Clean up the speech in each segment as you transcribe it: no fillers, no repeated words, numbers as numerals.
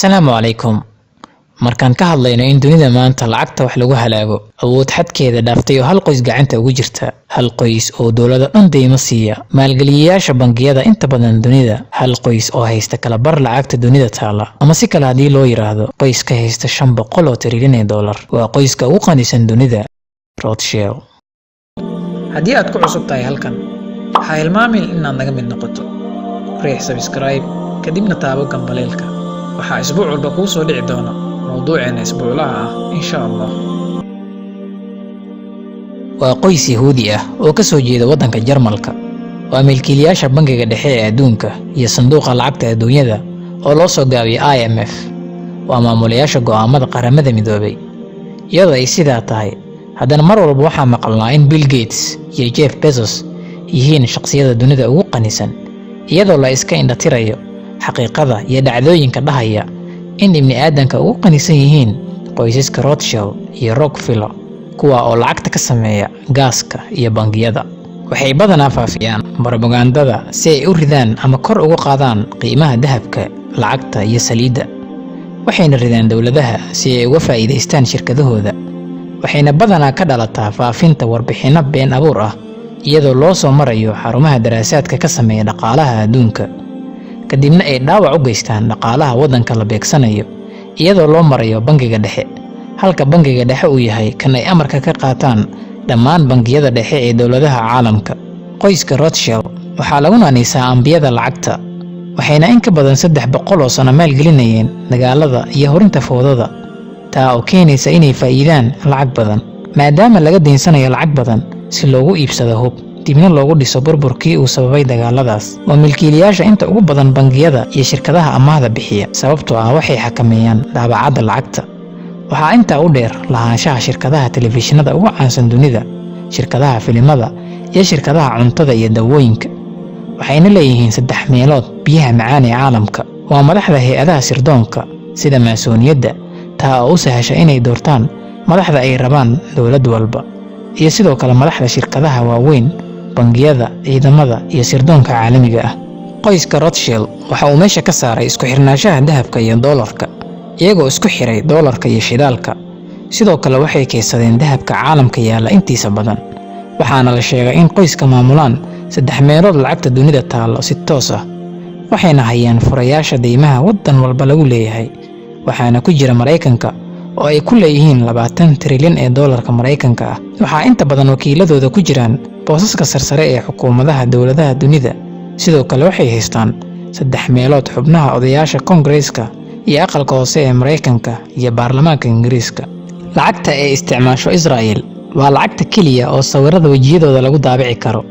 Assalaamu calaykum. Markaan ka hadlayno in dunida maanta lacagta wax lagu halaago, awood xadkeeda dhaaftay oo hal qoys gacanta ugu jirta, hal qoys oo dawladda dhan deymo siiya, maalgeliyayaasha bangiyada inta badan dunida, hal qoys oo haysta kala bar lacagta dunida taala, ama si kale hadii loo yiraahdo, qoyska haysta 500 trilyan ee dollar, waa qoyska ugu qanisan dunida, Rothschild. Haddii aad ku cusub tahay halkan, ha hilmaamin inaad naga mid noqoto. Riix subscribe kadibna taabo gambaleelka. Waxaa isbuuc walba kuu soo dhici doona mowduuceena isbuuclaha ah insha Allah. Waa qoys Yahuudi ah oo ka soo jeeda waddanka Jarmalka. Waa milkiilayaasha bangiga dhexe ee adduunka iyo sanduuqa lacagta adduunyada oo loo soo gaabiyay IMF. Waa maamulayaasha go'aamada qaramada midoobay. Iyadoo ay sidaa tahay, haddana mar walba waxaa maqalnaa in Bill Gates iyo Jeff Bezos yihiin shakhsiyada dunida ugu qanisan, iyadoo la iska indhatirayo xaqiiqada iyo dhacdooyinka dhahaya in ibni aadanka ugu qanisan yihiin qoysaska Rothschild iyo Rockefeller, kuwa oo lacagta ka sameeya gaaska iyo bangiyada. Waxay badanaa faafiyaan propagandada si ay u ridaan ama kor ugu qaadaan qiimaha dahabka, lacagta iyo saliidda. Waxayna ridaan dawladaha si ay uga faa'iidaystaan shirkadahooda. Waxayna badanaa ka dhalataa faafinta warbixino been abuur ah iyadoo loo soo marayo xarumaha daraasaadka ka sameeya dhaqaalaha adduunka, kadibna ay dhaawac u geystaan dhaqaalaha waddanka la beegsanayo iyadoo loo marayo bangiga dhexe, halka bangiga dhexe uu yahay kan ay amarka ka qaataan dhammaan bangiyada dhexe ee dawladaha caalamka. Qoyska Rothschild waxaa lagu naanaysaa ambiyada lacagta, waxayna in ka badan 300 oo sano maalgelinayeen dagaalada iyo horinta foodada, taa oo keenaysa inay faa'iidaan lacag badan, maadaama laga deensanayo lacag badan si loogu iibsado hub, dibna loogu dhiso burburkii uu sababay dagaaladaas. Waa milkiilayaasha inta ugu badan bangiyada iyo shirkadaha amaahda bixiya, sababtoo ah waxay xakameeyaan daabacadda lacagta. Waxaa intaa u dheer lahaanshaha shirkadaha telefishinada ugu caansan dunida, shirkadaha filimada, iyo shirkadaha cuntada iyo dawooyinka. Waxayna leeyihiin 3 meelood biyaha macaan ee caalamka. Waa madaxda hay'adaha sirdoonka sida maasuuniyadda, taa oo u sahasha inay doortaan madaxda ay rabaan dawlad walba, iyo sidoo kale madaxda shirkadaha waaweyn, bangiyada, ciidamada iyo sirdoonka caalamiga ah. Qoyska Rothschild waxa uu meesha ka saaray isku xirnaanshaha dahabka iyo dollarka, iyagoo isku xiray dollarka iyo shidaalka. Sidoo kale waxay keensadeen dahabka caalamka yaala intiisa badan, waxaana la sheegay in qoyska maamulaan 3 meelood lacagta dunida taalo si toos ah. Waxayna hayaan furayaasha deymaha waddan walba lagu leeyahay, waxaana ku jira Mareykanka oo ay ku leeyihiin 20 trilyan ee dollarka Mareykanka ah. Waxaa inta badan wakiiladooda ku jiraan boosaska sarsare ee xukuumadaha dawladaha dunida. Sidoo kale waxay haystaan 3 meelood xubnaha odayaasha Koongareeska iyo aqalka hoose ee Mareykanka iyo baarlamaanka Ingiriiska. Lacagta ay isticmaasho Israel waa lacagta keliya oo sawirada wajiyadooda lagu daabici karo.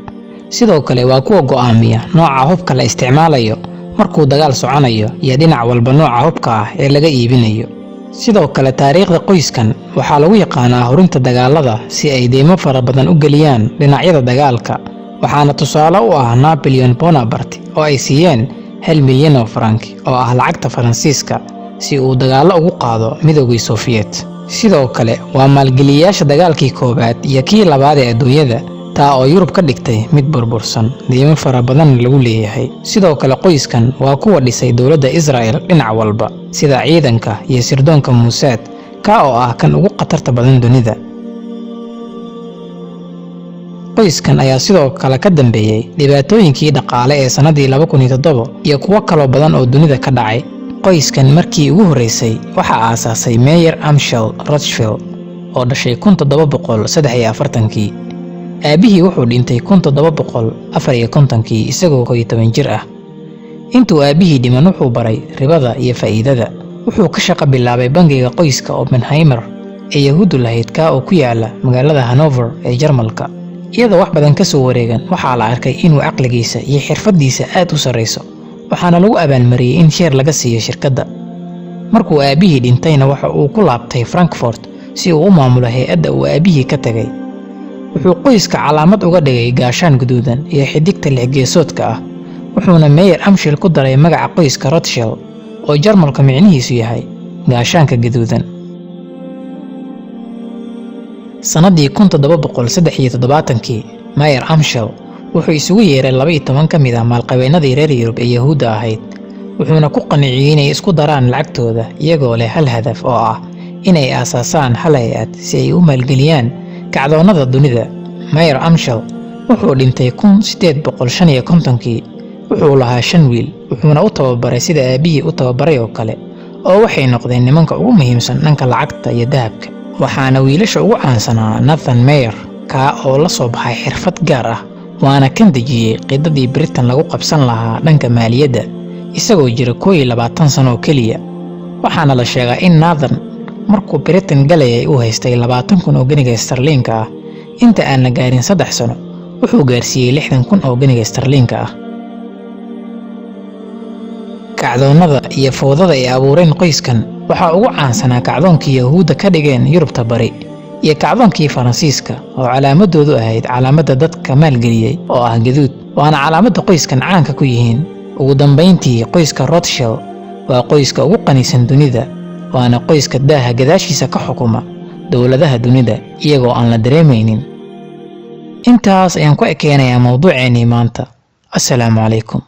Sidoo kale waa kuwa go'aamiya nooca hubka la isticmaalayo markuu dagaal soconayo iyo dhinac walba nooca hubka ah ee laga iibinayo. Sidoo kale taariikhda qoyskan waxaa lagu yaqaanaa horinta dagaalada si ay deymo fara badan u geliyaan dhinacyada dagaalka, waxaana tusaale u ah Napoleon Bonaparte oo ay siiyeen 1 milyan oo franc oo ah lacagta Faransiiska si uu dagaalo ugu qaado Midowgii Soviet. Sidoo kale waa maalgeliyayaasha dagaalkii koobaad iyo kii labaad ee adduunyada, taa oo Yurub ka dhigtay mid burbursan, deymo fara badan lagu leeyahay. Sidoo kale qoyskan waa kuwa dhisay dawladda Israel dhinac walba, sida ciidanka iyo sirdoonka Mossad, ka oo ah kan ugu khatarta badan dunida. Qoyskan ayaa sidoo kale ka dambeeyay dhibaatooyinkii dhaqaale ee sanadii 2007 iyo kuwo kale badan oo dunida ka dhacay. Qoyskan markii ugu horeysay waxaa aasaasay Mayer Amschel Rothschild oo dhashay 1743. Aabihii wuxuu dhintay 1754 isagoo 11 jir ah. Intuu aabihii dhiman wuxuu baray ribada iyo faa'iidada. Wuxuu ka shaqo bilaabay bangiga qoyska Oppenheimer ee Yahuudu lahayd ka oo ku yaala magaalada Hanover ee Jarmalka. Iyadoo wax badan ka soo wareegan, waxaa la arkay inuu aqligiisa iyo xirfadiisa aad u sareyso, waxaana lagu abaalmariyay in share laga siiyo shirkadda. Markuu aabihii dhintayna waxa uu ku laabtay Frankfurt si uu u maamulo hay'adda uu aabihii ka tagay. Wuxuu qoyska calaamad uga dhigay gaashaan guduudan iyo xidigta 6 geesoodka ah, wuxuuna Mayer Amschel ku daray magaca qoyska Rothschild oo Jarmalka micnihiisu yahay gaashaanka guduudan. Sanadii 1773 Mayer Amschel wuxuu isugu yeeray 12 ka mid ah maalqabeennadii reer Yurub ee Yahuudda ahayd, wuxuuna ku qanciyay inay isku daraan lacagtooda iyagoo leh hal hadaf oo ah inay aasaasaan hal hay-ad si ay u maalgeliyaan kacdoonnada dunida. Mayor Amshel wuxuu dhintay 1855. wuxuu lahaa 5 wiil, wuxuuna u tababaray sida aabihii u tababaray oo kale, oo waxay noqdeen nimanka ugu muhiimsan dhanka lacagta iyo dahabka. waxaana wiilasha ugu caansanaa Nathan Mayer, kaa oo la soo baxay xirfad gaar ah, waana kan dejiyay qidadii Britain lagu qabsan lahaa dhanka maaliyadda isagoo jira 20 sano oo keliya. waxaana la sheegaa in Nathan markuu Britain galayay uu haystay 20,000 oo ganiga sterliinka ah. inta aan la gaarin 3 sano wuxuu gaarsiiyey 60,000 oo ganiga sterliinka ah. kacdoonnada iyo fowdada ay abuureen qoyskan waxaa ugu caansanaa kacdoonkii Yahuudda ka dhigeen Yurubta Bari iyo kacdoonkii Faransiiska oo calaamadoodu ahayd calaamadda dadka maalgeliyay oo ah gaduud, waana calaamadda qoyskan caanka ku yihiin. ugu dambeyntii, qoyska Rothschild waa qoyska ugu qanisan dunida, waana qoyska daaha gadashisa ka xukuma dowladaha dunida iyagoo aan la dareemaynin. intaas ayaan ku ekeenayaa mawduuceennii maanta. assalaamu calaykum.